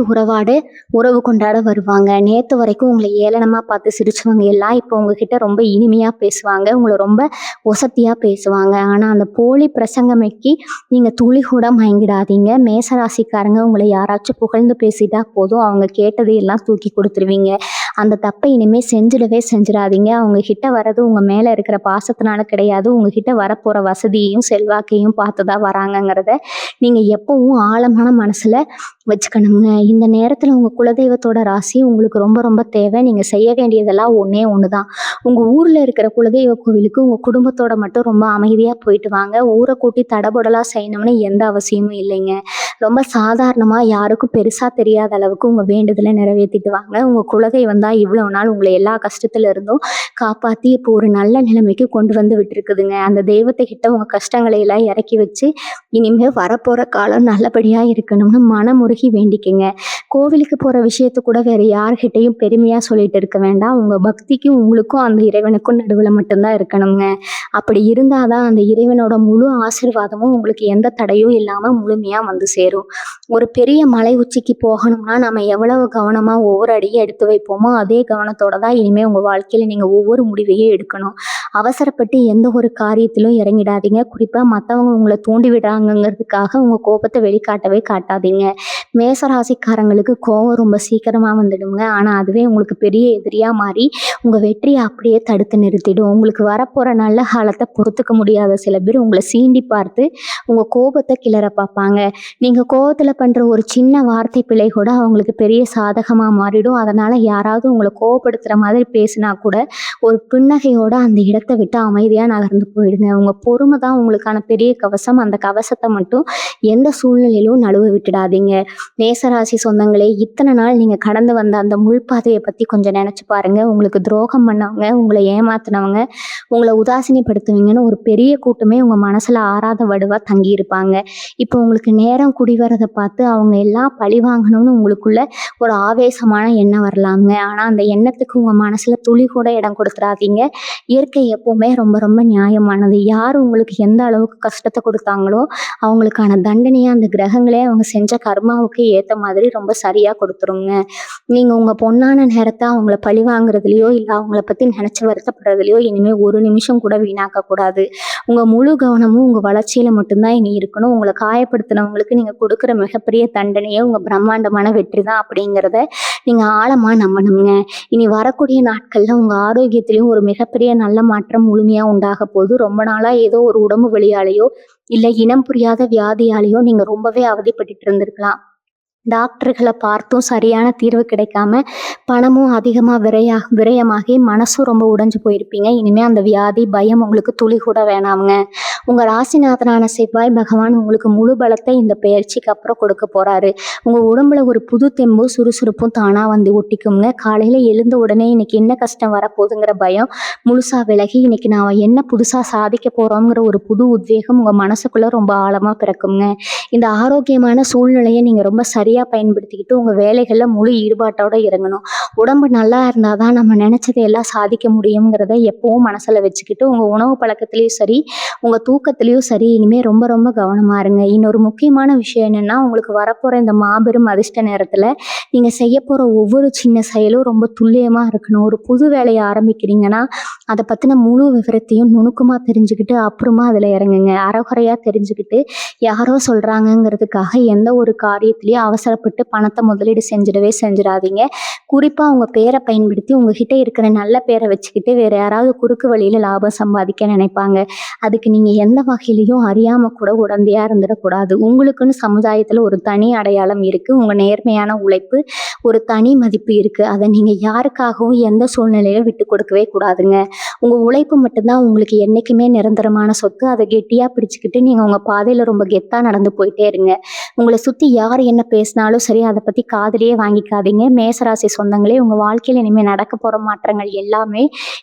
உறவு கொண்டாட வருவாங்க. நேற்று வரைக்கும் உங்களை ஏளனமாக பார்த்து சிரிச்சவங்க எல்லாம் இப்போ உங்ககிட்ட ரொம்ப இனிமையாக பேசுவாங்க. உங்களை ரொம்ப ஒசத்தியாக பேசுவாங்க. ஆனால் அந்த போலி பிரசங்கமைக்கு நீங்கள் துளி கூட மயங்கிடாதீங்க. மேசராசிக்காரங்க உங்களை யாராச்சும் புகழ்ந்து பேசிட்டா போதும் அவங்க கேட்டதையெல்லாம் தூக்கி கொடுத்துருவீங்க. அந்த தப்பை இனிமேல் செஞ்சிடாதீங்க. அவங்க கிட்ட வர்றது உங்கள் மேலே இருக்கிற பாசத்தினால கிடையாது, உங்ககிட்ட வரப்போகிற வசதியையும் செல்வாக்கையும் பார்த்து தான் வராங்கங்கிறத நீங்கள் எப்பவும் ஆழமான மனசில் வச்சுக்கணுங்க. இந்த நேரத்தில் உங்கள் குலதெய்வத்தோட ராசி உங்களுக்கு ரொம்ப ரொம்ப தேவை. நீங்கள் செய்ய வேண்டியதெல்லாம் ஒன்றே ஒன்று தான். உங்கள் ஊரில் இருக்கிற குலதெய்வ கோவிலுக்கு உங்கள் குடும்பத்தோட மட்டும் ரொம்ப அமைதியாக போயிட்டு வாங்க. ஊரை கூட்டி தடபுடலாக செய்யணும்னு எந்த அவசியமும் இல்லைங்க. ரொம்ப சாதாரணமாக யாருக்கும் பெருசாக தெரியாத அளவுக்கு உங்கள் வேண்டுதலை நிறைவேற்றிட்டு வாங்க. உங்கள் குலதெய்வம் தான் இவ்வளோ நாள் உங்களை எல்லா கஷ்டத்துல இருந்தும் காப்பாற்றி இப்போ ஒரு நல்ல நிலைமைக்கு கொண்டு வந்து விட்டுருக்குதுங்க. அந்த தெய்வத்தை கிட்ட உங்கள் கஷ்டங்களை எல்லாம் இறக்கி வச்சு இனிமேல் வரப்போகிற காலம் நல்லபடியாக இருக்கணும்னு மனமுருகி வேண்டிக்கங்க. கோவிலுக்கு போகிற விஷயத்தை கூட வேறு யார்கிட்டையும் பெருமையாக சொல்லிட்டு இருக்க வேண்டாம். உங்கள் பக்திக்கும் உங்களுக்கும் அந்த இறைவனுக்கும் நடுவில் மட்டும்தான் இருக்கணுங்க. அப்படி இருந்தால் தான் அந்த இறைவனோட முழு ஆசீர்வாதமும் உங்களுக்கு எந்த தடையும் இல்லாமல் முழுமையாக வந்து சேரும். ஒரு பெரிய மலை உச்சிக்கு போகணும்னா நம்ம எவ்வளவு கவனமாக ஒவ்வொரு அடியும் எடுத்து வைப்போமோ அதே கவனத்தோட தான் இனிமேல் உங்கள் வாழ்க்கையில் நீங்கள் ஒவ்வொரு முடிவையும் எடுக்கணும். அவசரப்பட்டு எந்த ஒரு காரியத்திலும் இறங்கிடாதீங்க. குறிப்பாக மற்றவங்க உங்களை தூண்டி விடுறாங்கங்கிறதுக்காக உங்கள் கோபத்தை வெளிக்காட்டவே காட்டாதீங்க. மேசராசிக்காரங்களுக்கு கோபம் ரொம்ப சீக்கிரமாக வந்துடுங்க. ஆனால் அதுவே உங்களுக்கு பெரிய எதிரியாக மாறி உங்கள் வெற்றியை அப்படியே தடுத்து நிறுத்திடும். உங்களுக்கு வரப்போகிற நல்ல காலத்தை பொறுத்துக்க முடியாத சில பேர் உங்களை சீண்டி பார்த்து உங்கள் கோபத்தை கிளற பார்ப்பாங்க. நீங்கள் கோபத்தில் பண்ணுற ஒரு சின்ன வார்த்தை பிழை கூட அவங்களுக்கு பெரிய சாதகமாக மாறிடும். அதனால் யாராவது உங்களை கோபப்படுத்துகிற மாதிரி பேசினா கூட ஒரு புன்னகையோடு அந்த இடத்தை விட்டு அமைதியாக நகர்ந்து போயிடுங்க. உங்கள் பொறுமை தான் உங்களுக்கான பெரிய கவசம். அந்த கவசத்தை மட்டும் எந்த சூழ்நிலையிலும் நழுவ விட்டுடாதீங்க. மேசராசி சொந்தங்களே, இத்தனை நாள் நீங்கள் கடந்து வந்த அந்த முள்பாதையை பற்றி கொஞ்சம் நினச்சி பாருங்கள். உங்களுக்கு துரோகம் பண்ணவங்க, உங்களை ஏமாத்தினவங்க, உங்களை உதாசீனப்படுத்துவீங்கன்னு ஒரு பெரிய கூட்டமே உங்கள் மனசில் ஆறாத வடுவாக தங்கியிருப்பாங்க. இப்போ உங்களுக்கு நேரம் குடிவரதை பார்த்து அவங்க எல்லாம் பழி வாங்கணும்னு உங்களுக்குள்ள ஒரு ஆவேசமான எண்ணம் வரலாங்க. ஆனால் அந்த எண்ணத்துக்கு உங்கள் மனசில் துளி கூட இடம் கொடுத்துடாதீங்க. இயற்கை எப்போவுமே ரொம்ப ரொம்ப நியாயமானது. யார் உங்களுக்கு எந்த அளவுக்கு கஷ்டத்தை கொடுத்தாங்களோ அவங்களுக்கான தண்டனையை அந்த கிரகங்களே அவங்க செஞ்ச கர்மாவுக்கு ஏற்ற மாதிரி ரொம்ப சரியாக கொடுத்துருங்க. நீங்கள் உங்கள் பொன்னான நேரத்தை அவங்கள பழி வாங்குறதுலையோ இல்லை அவங்கள பற்றி நினச்சி வருத்தப்படுறதுலையோ இனிமேல் ஒரு நிமிஷம் கூட வீணாக்கக்கூடாது. உங்கள் முழு கவனமும் உங்கள் வளர்ச்சியில் மட்டும்தான் இனி இருக்கணும். உங்களை காயப்படுத்தினவங்களுக்கு நீங்கள் கொடுக்குற மிகப்பெரிய தண்டனையை உங்கள் பிரம்மாண்டமான வெற்றி தான் அப்படிங்கிறத நீங்கள் ஆழமாக நம்பணுங்க. இனி வரக்கூடிய நாட்களில் உங்கள் ஆரோக்கியத்திலையும் ஒரு மிகப்பெரிய நல்ல மாற்றம் முழுமையாக உண்டாக போகுது. ரொம்ப நாளாக ஏதோ ஒரு உடம்பு வலியாலேயோ இல்லை இனம் புரியாத வியாதியாலேயோ நீங்கள் ரொம்பவே அவதிப்பட்டு இருந்திருக்கலாம். டாக்டர்களை பார்த்தும் சரியான தீர்வு கிடைக்காம பணமும் அதிகமாக விரயமாகி மனசும் ரொம்ப உடைஞ்சு போயிருப்பீங்க. இனிமேல் அந்த வியாதி பயம் உங்களுக்கு துளி கூட வேணாமுங்க. உங்கள் ராசிநாதனான செவ்வாய் பகவான் உங்களுக்கு முழு பலத்தை இந்த பெயர்ச்சிக்கு அப்புறம் கொடுக்க போகிறாரு. உங்கள் உடம்புல ஒரு புது தெம்பும் சுறுசுறுப்பும் தானாக வந்து ஒட்டிக்குங்க. காலையில் எழுந்த உடனே இன்னைக்கு என்ன கஷ்டம் வரப்போகுதுங்கிற பயம் முழுசாக விலகி இன்னைக்கு நான் என்ன புதுசாக சாதிக்க போகிறோங்கிற ஒரு புது உத்வேகம் உங்கள் மனசுக்குள்ளே ரொம்ப ஆழமாக பிறக்குங்க. இந்த ஆரோக்கியமான சூழ்நிலையை நீங்கள் ரொம்ப சரியாக பயன்படுத்திக்கிட்டு உங்கள் வேலைகளில் முழு ஈடுபாட்டோடு இறங்கணும். உடம்பு நல்லா இருந்தால் தான் நம்ம நினச்சதை எல்லாம் சாதிக்க முடியுங்கிறத எப்பவும் மனசில் வச்சுக்கிட்டு உங்கள் உணவு பழக்கத்துலேயும் சரி உங்கள் தூக்கத்துலேயும் சரி இனிமேல் ரொம்ப ரொம்ப கவனமாக இருங்க. இன்னொரு முக்கியமான விஷயம் என்னென்னா, உங்களுக்கு வரப்போகிற இந்த மாபெரும் அதிர்ஷ்ட நேரத்தில் நீங்கள் செய்ய போகிற ஒவ்வொரு சின்ன செயலும் ரொம்ப துல்லியமாக இருக்கணும். ஒரு புது வேலையை ஆரம்பிக்கிறீங்கன்னா அதை பற்றின முழு விவரத்தையும் நுணுக்கமாக தெரிஞ்சுக்கிட்டு அப்புறமா அதில் இறங்குங்க. அறகுறையாக தெரிஞ்சுக்கிட்டு யாரோ சொல்கிறாங்கங்கிறதுக்காக எந்த ஒரு காரியத்திலையும் அவசரப்பட்டு பணத்தை முதலீடு செஞ்சிடாதீங்க. குறிப்பாக உங்கள் பேரை பயன்படுத்தி உங்ககிட்ட இருக்கிற நல்ல பேரை வச்சுக்கிட்டு வேறு யாராவது குறுக்கு வழியில் லாபம் சம்பாதிக்க நினைப்பாங்க. அதுக்கு நீங்கள் எந்த வகையிலையும் அறியாமல் கூட உடந்தையாக இருந்துடக்கூடாது. உங்களுக்குன்னு சமுதாயத்தில் ஒரு தனி அடையாளம் இருக்குது. உங்கள் நேர்மையான உழைப்பு ஒரு தனி மதிப்பு இருக்குது. அதை நீங்கள் யாருக்காகவும் எந்த சூழ்நிலையிலும் விட்டு கொடுக்கவே கூடாதுங்க. உங்கள் உழைப்பு மட்டும்தான் உங்களுக்கு என்றைக்குமே நிரந்தரமான சொத்து. அதை கெட்டியாக பிடிச்சிக்கிட்டு நீங்கள் உங்கள் பாதையில் ரொம்ப கெத்தாக நடந்து போயிட்டே இருங்க. உங்களை சுற்றி யார் என்ன பேசினாலும் சரி அதை பற்றி காதுலேயே வாங்கிக்காதீங்க. மேசராசி சொந்தங்களே, உங்கள் வாழ்க்கையில் இனிமேல் நடக்க போகிற மாற்றங்கள் எல்லாமே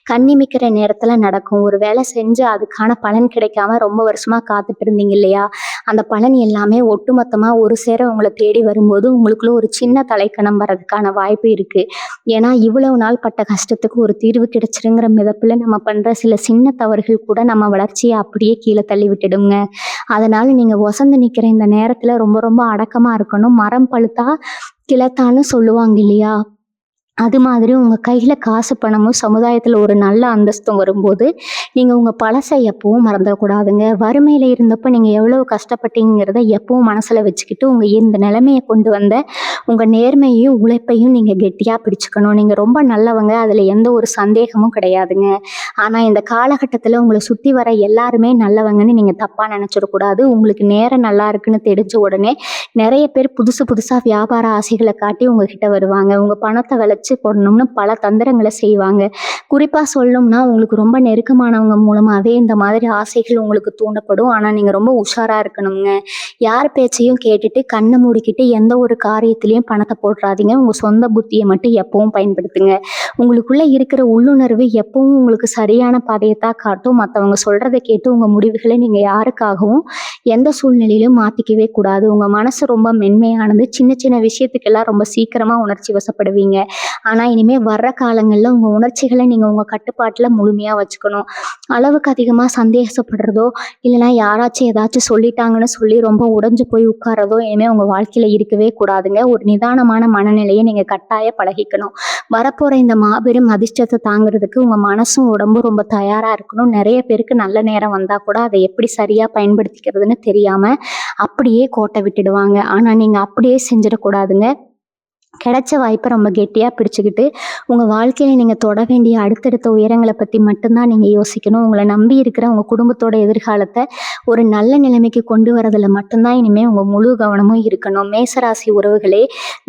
கண்ணிமிக்கிற நேரத்தில் நடக்கும். ஒரு வேலை செஞ்சு அதுக்கான பலன் கிடைக்காம ரொம்ப வருஷமாக காத்துட்டு இருந்தீங்க இல்லையா, அந்த பலன் எல்லாமே ஒட்டுமொத்தமாக ஒரு சேர உங்களை தேடி வரும்போது உங்களுக்குள்ள ஒரு சின்ன தலைக்கணம் வர்றதுக்கான வாய்ப்பு இருக்குது. ஏன்னா இவ்வளவு நாள் பட்ட கஷ்டத்துக்கு ஒரு தீர்வு கிடைச்சிருங்கிற மிதப்பில் நம்ம பண்ணுற சில சின்ன தவறுகள் கூட நம்ம வளர்ச்சியை அப்படியே கீழே தள்ளி விட்டுடுங்க. அதனால் நீங்கள் வசந்து நிற்கிற இந்த நேரத்தில் ரொம்ப ரொம்ப அடக்கமாக இருக்கணும். மரம் பழுத்தா கிளத்தான்னு சொல்லுவாங்க இல்லையா, அது மாதிரி உங்கள் கையில் காசு பணமும் சமுதாயத்தில் ஒரு நல்ல அந்தஸ்தும் வரும்போது நீங்கள் உங்கள் பழசை எப்பவும் மறந்துடக்கூடாதுங்க. வறுமையில் இருந்தப்போ நீங்கள் எவ்வளோ கஷ்டப்பட்டீங்கிறத எப்பவும் மனசில் வச்சுக்கிட்டு உங்கள் இந்த நிலைமையை கொண்டு வந்த உங்கள் நேர்மையையும் உழைப்பையும் நீங்கள் கெட்டியாக பிடிச்சுக்கணும். நீங்கள் ரொம்ப நல்லவங்க, அதில் எந்த ஒரு சந்தேகமும் கிடையாதுங்க. ஆனால் இந்த காலகட்டத்தில் உங்களை சுற்றி வர எல்லாருமே நல்லவங்கன்னு நீங்கள் தப்பாக நினச்சிடக்கூடாது. உங்களுக்கு நேரம் நல்லா இருக்குன்னு தெரிஞ்ச உடனே நிறைய பேர் புதுசு புதுசாக வியாபார ஆசைகளை காட்டி உங்ககிட்ட வருவாங்க. உங்கள் பணத்தை விளைச்சி போடணும்னு பல தந்திரங்களை செய்வாங்க. குறிப்பாக சொல்லணும்னா உங்களுக்கு ரொம்ப நெருக்கமானவங்க மூலமாகவே இந்த மாதிரி ஆசைகள் உங்களுக்கு தூண்டப்படும். ஆனால் நீங்கள் ரொம்ப உஷாராக இருக்கணுங்க. யார் பேச்சையும் கேட்டுட்டு கண்ணை மூடிக்கிட்டு எந்த ஒரு காரியத்திலையும் பணத்தை போட்டுறாதீங்க. உங்கள் சொந்த புத்தியை மட்டும் எப்பவும் பயன்படுத்துங்க. உங்களுக்குள்ளே இருக்கிற உள்ளுணர்வு எப்பவும் உங்களுக்கு சரியான பாதையை தான் காட்டும். மற்றவங்க சொல்கிறத கேட்டு உங்கள் முடிவுகளை நீங்கள் யாருக்காகவும் எந்த சூழ்நிலையிலும் மாற்றிக்கவே கூடாது. உங்கள் மனசு ரொம்ப மென்மையானது. சின்ன சின்ன விஷயத்துக்கெல்லாம் ரொம்ப சீக்கிரமாக உணர்ச்சி வசப்படுவீங்க. ஆனால் இனிமேல் வர்ற காலங்களில் உங்கள் உணர்ச்சிகளை நீங்கள் உங்கள் கட்டுப்பாட்டில் முழுமையாக வச்சுக்கணும். அளவுக்கு அதிகமாக சந்தேகப்படுறதோ இல்லைனா யாராச்சும் ஏதாச்சும் சொல்லிட்டாங்கன்னு சொல்லி ரொம்ப உடைஞ்சு போய் உட்கார்றதோ இனிமேல் உங்கள் வாழ்க்கையில் இருக்கவே கூடாதுங்க. ஒரு நிதானமான மனநிலையை நீங்கள் கட்டாய பழகிக்கணும். வரப்போகிற இந்த மாபெரும் அதிர்ஷ்டத்தை தாங்கிறதுக்கு உங்கள் மனசும் உடம்பும் ரொம்ப தயாராக இருக்கணும். நிறைய பேருக்கு நல்ல நேரம் வந்தால் கூட அதை எப்படி சரியாக பயன்படுத்திக்கிறதுன்னு தெரியாமல் அப்படியே கோட்டை விட்டுடுவாங்க. ஆனால் நீங்கள் அப்படியே செஞ்சிடக்கூடாதுங்க. கிடைச்ச வாய்ப்பை ரொம்ப கெட்டியாக பிடிச்சிக்கிட்டு உங்கள் வாழ்க்கையில் நீங்கள் தொட வேண்டிய அடுத்தடுத்த உயரங்களை பற்றி மட்டும்தான் நீங்கள் யோசிக்கணும். உங்களை நம்பி இருக்கிற உங்கள் குடும்பத்தோட எதிர்காலத்தை ஒரு நல்ல நிலைமைக்கு கொண்டு வரதில் மட்டும்தான் இனிமேல் உங்கள் முழு கவனமும் இருக்கணும். மேசராசி உறவுகளே,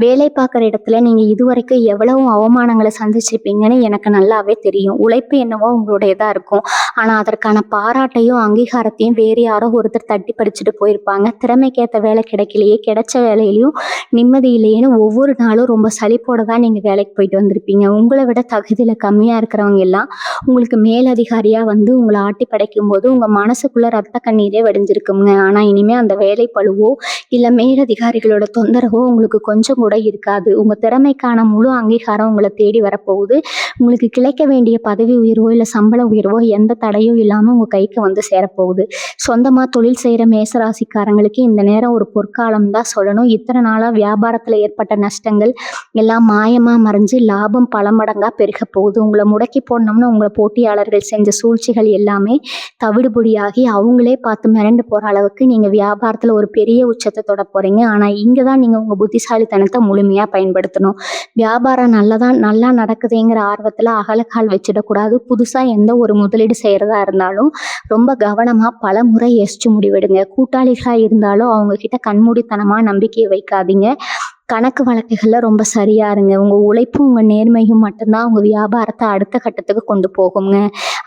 வேலை பார்க்குற இடத்துல நீங்கள் இதுவரைக்கும் எவ்வளவு அவமானங்களை சந்திச்சிருப்பீங்கன்னு எனக்கு நல்லாவே தெரியும். உழைப்பு என்னவோ உங்களுடையதாக இருக்கும். ஆனால் அதற்கான பாராட்டையும் அங்கீகாரத்தையும் வேறு யாரோ ஒருத்தர் தட்டி படிச்சுட்டு போயிருப்பாங்க. திறமைக்கேற்ற வேலை கிடைக்கலையே, கிடைச்ச வேலையிலையும் நிம்மதி இல்லையேன்னு ஒவ்வொரு நாளும் ரொம்ப சலிப்போட தான் நீங்கள் வேலைக்கு போயிட்டு வந்திருப்பீங்க. உங்களை விட தகுதியில் கம்மியாக இருக்கிறவங்க எல்லாம் உங்களுக்கு மேலதிகாரியாக வந்து உங்களை ஆட்டி படைக்கும் போது உங்கள் மனசுக்குள்ளே ரத்த கண்ணீரே வடிஞ்சிருக்குங்க. ஆனால் இனிமேல் அந்த வேலை பழுவோ இல்லை மேலதிகாரிகளோட தொந்தரவோ உங்களுக்கு கொஞ்சம் கூட இருக்காது. உங்கள் திறமைக்கான முழு அங்கீகாரம் உங்களை தேடி வரப்போகுது. உங்களுக்கு கிடைக்க வேண்டிய பதவி உயர்வோ இல்லை சம்பள உயர்வோ எந்த தடையும் இல்லாமல் உங்கள் கைக்கு வந்து சேரப்போகுது. சொந்தமாக தொழில் செய்கிற மேசராசிக்காரங்களுக்கு இந்த நேரம் ஒரு பொற்காலம் தான் சொல்லணும். இத்தனை நாளாக வியாபாரத்தில் ஏற்பட்ட நஷ்டங்கள் எல்லாம் மாயமாக மறைஞ்சு லாபம் பல மடங்காக பெருக போகுது. உங்களை முடக்கி போடணும்னு உங்களை போட்டியாளர்கள் செஞ்ச சூழ்ச்சிகள் எல்லாமே தவிடுபொடியாகி அவங்களே பார்த்து மிரண்டு போகிற அளவுக்கு நீங்கள் வியாபாரத்தில் ஒரு பெரிய உச்சத்தை தொட போகிறீங்க. ஆனால் இங்கே தான் நீங்கள் உங்கள் புத்திசாலித்தனத்தை முழுமையாக பயன்படுத்தணும். வியாபாரம் நல்லா நடக்குதுங்கிற ஆர்வத்தில் அகலக்கால் வச்சிடக்கூடாது. புதுசாக எந்த ஒரு முதலீடு செய்கிறதா இருந்தாலும் ரொம்ப கவனமாக பல முறை யோசிச்சு முடிவெடுங்க. கூட்டாளிகளாக இருந்தாலும் அவங்கக்கிட்ட கண்மூடித்தனமாக நம்பிக்கையை வைக்காதீங்க. கணக்கு வழக்குகளில் ரொம்ப சரியாக இருங்க. உங்கள் உழைப்பும் உங்கள் நேர்மையும் மட்டும்தான் உங்கள் வியாபாரத்தை அடுத்த கட்டத்துக்கு கொண்டு போகுங்க.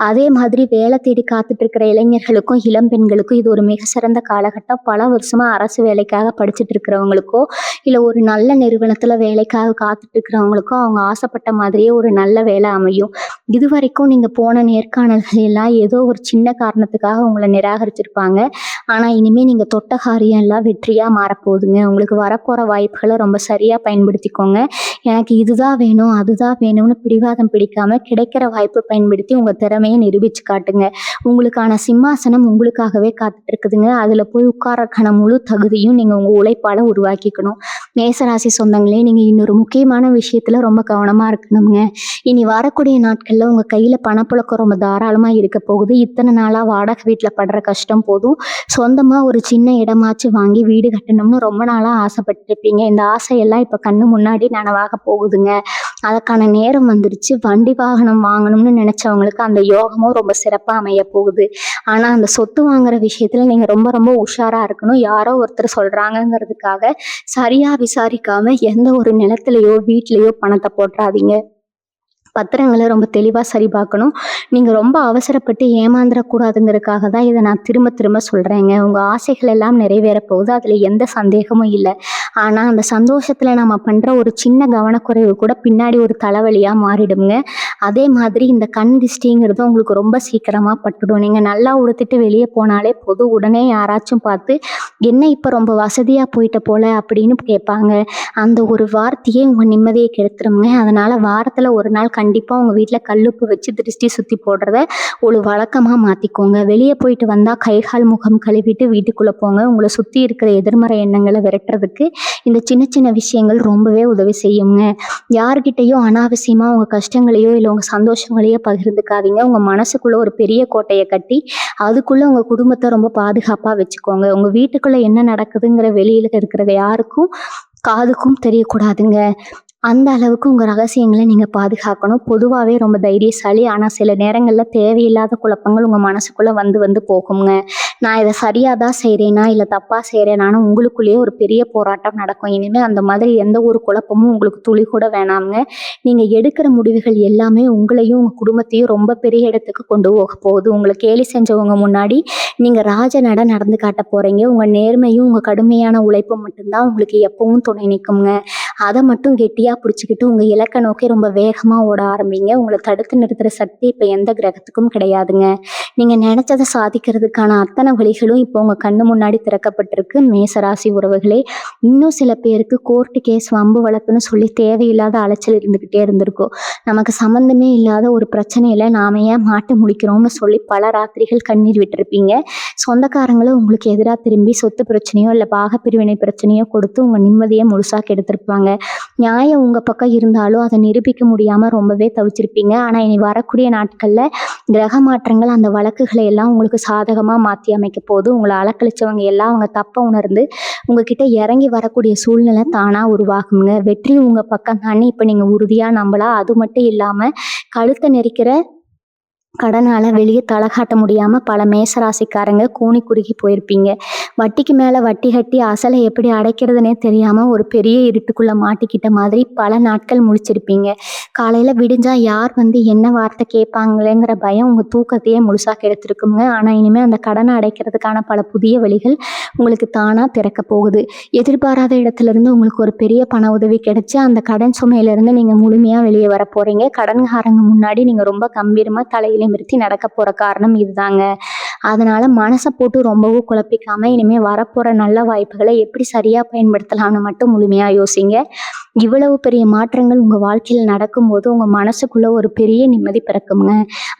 அதே மாதிரி வேலை தேடி காத்துட்டு இருக்கிற இளைஞர்களுக்கும் இளம் பெண்களுக்கும் இது ஒரு மிக சிறந்த காலகட்டம். பல வருஷமாக அரசு வேலைக்காக படிச்சுட்டு இருக்கிறவங்களுக்கோ இல்லை ஒரு நல்ல நிறுவனத்தில் வேலைக்காக காத்துட்டு இருக்கிறவங்களுக்கோ அவங்க ஆசைப்பட்ட மாதிரியே ஒரு நல்ல வேலை அமையும். இது வரைக்கும் நீங்கள் போன நேர்காணல்கள் எல்லாம் ஏதோ ஒரு சின்ன காரணத்துக்காக உங்களை நிராகரிச்சிருப்பாங்க. ஆனால் இனிமேல் நீங்கள் தொட்ட காரியம் எல்லாம் வெற்றியாக மாறப்போகுதுங்க. உங்களுக்கு வரப்போகிற வாய்ப்புகளை ரொம்ப சரியாக பயன்படுத்திக்கோங்க. எனக்கு இதுதான் வேணும் அதுதான் வேணும்னு பிடிவாதம் பிடிக்காம கிடைக்கிற வாய்ப்பை பயன்படுத்தி உங்கள் திறமையை நிரூபித்து காட்டுங்க. உங்களுக்கான சிம்மாசனம் உங்களுக்காகவே காத்துட்டு இருக்குதுங்க. அதில் போய் உட்காரக்கான முழு தகுதியும் நீங்கள் உங்கள் உழைப்பால் உருவாக்கிக்கணும். மேசராசி சொந்தங்களே, நீங்கள் இன்னொரு முக்கியமான விஷயத்தில் ரொம்ப கவனமாக இருக்கணுங்க. இனி வரக்கூடிய நாட்களில் உங்கள் கையில் பணப்புழக்கம் ரொம்ப தாராளமாக இருக்க போகுது. இத்தனை நாளாக வாடகை வீட்டில் படுற கஷ்டம் போதும். சொந்தமாக ஒரு சின்ன இடமாச்சு வாங்கி வீடு கட்டணும்னு ரொம்ப நாளாக ஆசைப்பட்டுருப்பீங்க. இந்த ஆசையெல்லாம் இப்போ கண்ணு முன்னாடி நனவாக போகுதுங்க. அதுக்கான நேரம் வந்துருச்சு. வண்டி வாகனம் வாங்கணும்னு நினச்சவங்களுக்கு அந்த யோகமும் ரொம்ப சிறப்பாக அமைய போகுது. ஆனால் அந்த சொத்து வாங்குற விஷயத்தில் நீங்கள் ரொம்ப ரொம்ப உஷாராக இருக்கணும். யாரோ ஒருத்தர் சொல்கிறாங்கங்கிறதுக்காக சரியாக விசாரிக்காமல் எந்த ஒரு நிலத்திலையோ வீட்லேயோ பணத்தை போட்டுறாதீங்க. பத்திரங்களை ரொம்ப தெளிவாக சரி பார்க்கணும். நீங்கள் ரொம்ப அவசரப்பட்டு ஏமாந்துடக்கூடாதுங்கிறதுக்காக தான் இதை நான் திரும்ப திரும்ப சொல்கிறேங்க. உங்கள் ஆசைகள் எல்லாம் நிறைவேற போகுது, அதில் எந்த சந்தேகமும் இல்லை. ஆனால் அந்த சந்தோஷத்தில் நம்ம பண்ணுற ஒரு சின்ன கவனக்குறைவு கூட பின்னாடி ஒரு தலைவலியாக மாறிடுங்க. அதே மாதிரி இந்த கண் திஷ்டிங்கிறது உங்களுக்கு ரொம்ப சீக்கிரமாக பட்டுடும். நீங்கள் நல்லா உடுத்திட்டு வெளியே போனாலே போதும், உடனே யாராச்சும் பார்த்து என்ன இப்போ ரொம்ப வசதியாக போயிட்ட போல அப்படின்னு கேட்பாங்க. அந்த ஒரு வார்த்தையே உங்கள் நிம்மதியை கெடுத்துருங்க. அதனால் வாரத்தில் ஒரு நாள் கண்டிப்பாக உங்கள் வீட்டில் கல்லுப்பு வச்சு திருஷ்டி சுற்றி போடுறத ஒரு வழக்கமாக மாற்றிக்கோங்க. வெளியே போயிட்டு வந்தால் கை கால் முகம் கழுவிட்டு வீட்டுக்குள்ளே போங்க. உங்களை சுற்றி இருக்கிற எதிர்மறை எண்ணங்களை விரட்டுறதுக்கு இந்த சின்ன சின்ன விஷயங்கள் ரொம்பவே உதவி செய்யுங்க. யார்கிட்டையும் அனாவசியமாக உங்கள் கஷ்டங்களையோ இல்லை உங்கள் சந்தோஷங்களையோ பகிர்ந்துக்காதீங்க. உங்கள் மனசுக்குள்ளே ஒரு பெரிய கோட்டையை கட்டி அதுக்குள்ளே உங்கள் குடும்பத்தை ரொம்ப பாதுகாப்பாக வச்சுக்கோங்க. உங்கள் வீட்டுக்குள்ளே என்ன நடக்குதுங்கிற வெளியில் இருக்கிற யாருக்கும் காதுக்கும் தெரியக்கூடாதுங்க. அந்த அளவுக்கு உங்கள் ரகசியங்களை நீங்கள் பாதுகாக்கணும். பொதுவாகவே ரொம்ப தைரியசாலி. ஆனால் சில நேரங்களில் தேவையில்லாத குழப்பங்கள் உங்கள் மனசுக்குள்ளே வந்து போகுங்க. நான் இதை சரியாக தான் செய்கிறேனா இல்லை தப்பாக செய்கிறேனான்னு உங்களுக்குள்ளேயே ஒரு பெரிய போராட்டம் நடக்கும். இனிமேல் அந்த மாதிரி எந்த ஒரு குழப்பமும் உங்களுக்கு துளி கூட வேணாமுங்க. நீங்கள் எடுக்கிற முடிவுகள் எல்லாமே உங்களையும் உங்கள் குடும்பத்தையும் ரொம்ப பெரிய இடத்துக்கு கொண்டு போக போகுது. உங்களை கேலி செஞ்சவங்க முன்னாடி நீங்கள் ராஜ நடந்து காட்ட போகிறீங்க. உங்கள் நேர்மையும் உங்கள் கடுமையான உழைப்பும் மட்டும்தான் உங்களுக்கு எப்பவும் துணை நிற்குங்க. அதை மட்டும் கெட்டியாக பிடிச்சிக்கிட்டு உங்கள் இலக்கை நோக்கி ரொம்ப வேகமாக ஓட ஆரம்பிங்க. உங்களை தடுத்து நிறுத்துகிற சக்தி இப்போ எந்த கிரகத்துக்கும் கிடையாதுங்க. நீங்கள் நினச்சதை சாதிக்கிறதுக்கான அத்தனை வழிகளும் இப்போ உங்கள் கண்ணு முன்னாடி திறக்கப்பட்டிருக்கு. மேசராசி உறவுகளே, இன்னும் சில பேருக்கு கோர்ட்டு கேஸ் வம்பு வழக்குன்னு சொல்லி தேவையில்லாத அலைச்சல் இருந்துக்கிட்டே இருந்திருக்கும். நமக்கு சம்மந்தமே இல்லாத ஒரு பிரச்சனையில் நாம ஏன் மாட்டு முடிக்கிறோம்னு சொல்லி பல ராத்திரிகள் கண்ணீர் விட்டுருப்பீங்க. சொந்தக்காரங்களும் உங்களுக்கு எதிராக திரும்பி சொத்து பிரச்சனையோ இல்லை பாகப்பிரிவினை பிரச்சனையோ கொடுத்து உங்கள் நிம்மதியை முழுசாக கெடுத்திருப்பாங்க. நியாயம் உங்கள் பக்கம் இருந்தாலும் அதை நிரூபிக்க முடியாமல் ரொம்பவே தவிச்சிருப்பீங்க. ஆனால் இனி வரக்கூடிய நாட்களில் கிரக மாற்றங்கள் அந்த வழக்குகளை எல்லாம் உங்களுக்கு சாதகமாக மாற்றி அமைக்க போது. உங்களை அலக்கழிச்சவங்க எல்லாம் அவங்க தப்பை உணர்ந்து உங்ககிட்ட இறங்கி வரக்கூடிய சூழ்நிலை தானாக உருவாகுங்க. வெற்றி உங்கள் பக்கம் தானே இப்போ நீங்கள் உறுதியாக நம்பலாம். அது மட்டும் இல்லாமல் கழுத்தை நெரிக்கிற கடனால் வெளியே தலை காட்ட முடியாமல் பல மேசராசிக்காரங்க கூனி குறுகி போயிருப்பீங்க. வட்டிக்கு மேலே வட்டி கட்டி அசலை எப்படி அடைக்கிறதுனே தெரியாமல் ஒரு பெரிய இருட்டுக்குள்ளே மாட்டிக்கிட்ட மாதிரி பல நாட்கள் முழிச்சிருப்பீங்க. காலையில் விடிஞ்சால் யார் என்ன வார்த்தை கேட்பாங்களேங்கிற பயம் உங்கள் தூக்கத்தையே முழுசாக கெடுத்துருக்குங்க. ஆனால் இனிமேல் அந்த கடனை அடைக்கிறதுக்கான பல புதிய வழிகள் உங்களுக்கு தானாக திறக்க போகுது. எதிர்பாராத இடத்துலேருந்து உங்களுக்கு ஒரு பெரிய பண உதவி கிடைச்சி அந்த கடன் சுமையிலேருந்து நீங்கள் முழுமையாக வெளியே வர போகிறீங்க. கடன்காரங்க முன்னாடி நீங்கள் ரொம்ப கம்பீரமாக தலையில் நிறுத்தி நடக்க போகிற காரணம் இதுதாங்க. அதனால் மனசை போட்டு ரொம்பவும் குழப்பிக்காமல் இனிமேல் வரப்போகிற நல்ல வாய்ப்புகளை எப்படி சரியாக பயன்படுத்தலாம்னு மட்டும் முழுமையாக யோசிங்க. இவ்வளவு பெரிய மாற்றங்கள் உங்கள் வாழ்க்கையில் நடக்கும்போது உங்கள் மனசுக்குள்ளே ஒரு பெரிய நிம்மதி பிறக்குங்க.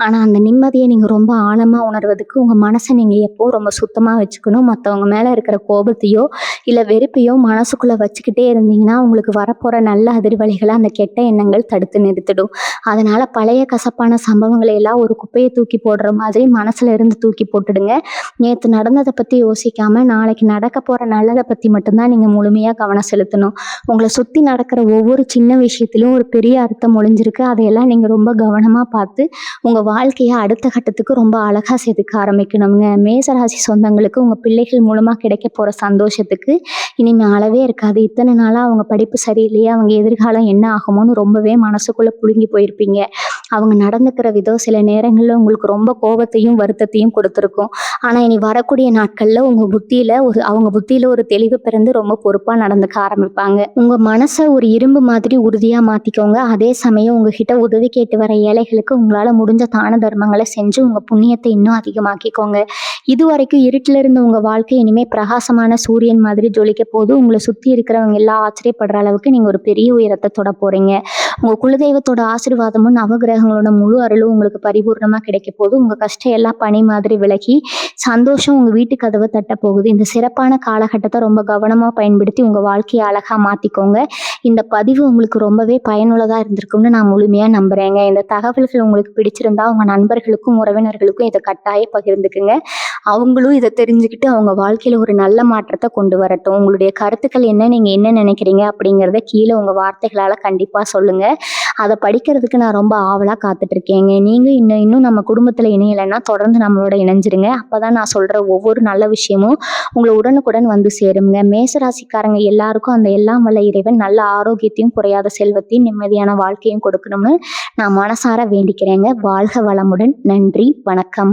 ஆனால் அந்த நிம்மதியை நீங்கள் ரொம்ப ஆழமாக உணர்வதுக்கு உங்கள் மனசை நீங்கள் எப்போ ரொம்ப சுத்தமாக வச்சுக்கணும். மற்றவங்க மேலே இருக்கிற கோபத்தையோ இல்லை வெறுப்பையோ மனசுக்குள்ளே வச்சுக்கிட்டே இருந்தீங்கன்னா உங்களுக்கு வரப்போகிற நல்ல அதிர்வலைகளை அந்த கெட்ட எண்ணங்கள் தடுத்து நிறுத்திடும். அதனால் பழைய கசப்பான சம்பவங்களை எல்லாம் ஒரு குப்பையை தூக்கி போடுற மாதிரி மனசில் இருந்து தூக்கி போட்டுடுங்க. நேற்று நடந்ததை பற்றி யோசிக்காமல் நாளைக்கு நடக்க போகிற நல்லதை பற்றி மட்டும்தான் நீங்கள் முழுமையாக கவனம் செலுத்தணும். உங்களை சுற்றி நடக்கிற ஒவ்வொரு சின்ன விஷயத்திலும் ஒரு பெரிய அர்த்தம் ஒளிஞ்சிருக்கு. அதையெல்லாம் நீங்கள் ரொம்ப கவனமாக பார்த்து உங்கள் வாழ்க்கையை அடுத்த கட்டத்துக்கு ரொம்ப அழகாக செதுக்க ஆரம்பிக்கணுங்க. மேசராசி சொந்தங்களுக்கு உங்கள் பிள்ளைகள் மூலமாக கிடைக்க போகிற சந்தோஷத்துக்கு இனிமேல் அளவே இருக்காது. இத்தனை நாளாக அவங்க படிப்பு சரியில்லையே, அவங்க எதிர்காலம் என்ன ஆகுமோன்னு ரொம்பவே மனசுக்குள்ளே புழுங்கி போயிருப்பீங்க. அவங்க நடந்துக்கிற விதம் சில நேரங்களில் உங்களுக்கு ரொம்ப கோபத்தையும் வருத்தத்தையும் கொடுத்துருக்கும். ஆனால் இனி வரக்கூடிய நாட்களில் அவங்க புத்தியில் ஒரு தெளிவு பிறந்து ரொம்ப பொறுப்பாக நடந்துக்க ஆரம்பிப்பாங்க. உங்கள் மனசை ஒரு இரும்பு மாதிரி உறுதியாக மாற்றிக்கோங்க. அதே சமயம் உங்ககிட்ட உதவி கேட்டு வர ஏழைகளுக்கு உங்களால் முடிஞ்ச தான தர்மங்களை செஞ்சு உங்கள் புண்ணியத்தை இன்னும் அதிகமாக்கிக்கோங்க. இது வரைக்கும் இருட்டில் இருந்த உங்கள் வாழ்க்கை இனிமேல் பிரகாசமான சூரியன் மாதிரி ஜொலிக்க போது. உங்களை சுற்றி இருக்கிறவங்க எல்லாம் ஆச்சரியப்படுற அளவுக்கு நீங்கள் ஒரு பெரிய உயரத்தை தொட போகிறீங்க. உங்கள் குலதெய்வத்தோட ஆசீர்வாதமும் நவகிரகங்களோட முழு அருளும் உங்களுக்கு பரிபூர்ணமாக கிடைக்க போது. உங்கள் கஷ்டம் எல்லாம் பனி மாதிரி விலகி சந்தோஷம் உங்கள் வீட்டு கதவை தட்ட போகுது. இந்த சிறப்பான காலகட்டத்தை ரொம்ப கவனமாக பயன்படுத்தி உங்கள் வாழ்க்கையை அழகாக மாற்றிக்கோங்க. இந்த பதிவு உங்களுக்கு ரொம்பவே பயனுள்ளதாக இருந்திருக்கும்னு நான் முழுமையாக நம்புகிறேங்க. இந்த தகவல்கள் உங்களுக்கு பிடிச்சிருந்தா உங்கள் நண்பர்களுக்கும் உறவினர்களுக்கும் இதை கட்டாயம் பகிர்ந்துக்குங்க. அவங்களும் இதை தெரிஞ்சுக்கிட்டு அவங்க வாழ்க்கையில் ஒரு நல்ல மாற்றத்தை கொண்டு வரட்டும். உங்களுடைய கருத்துக்கள் என்ன, நீங்கள் என்ன நினைக்கிறீங்க அப்படிங்கிறத கீழே உங்கள் வார்த்தைகளால் கண்டிப்பாக சொல்லுங்கள். அதை படிக்கிறதுக்கு நான் ரொம்ப ஆவலாக காத்துட்ருக்கேங்க. நீங்கள் இன்னும் நம்ம குடும்பத்தில் இணையலைன்னா தொடர்ந்து நம்மளோட இணைஞ்சிருங்க. அப்போ தான் நான் சொல்கிற ஒவ்வொரு நல்ல விஷயமும் உங்களை உடனுக்குடன் வந்து சேருங்க. மேசராசிக்காரங்க எல்லாருக்கும் அந்த எல்லாம் வல்ல இறைவன் நல்ல ஆரோக்கியத்தையும் குறையாத செல்வத்தையும் நிம்மதியான வாழ்க்கையும் கொடுக்கணும்னு நான் மனசார வேண்டிக்கிறேங்க. வாழ்க வளமுடன். நன்றி, வணக்கம்.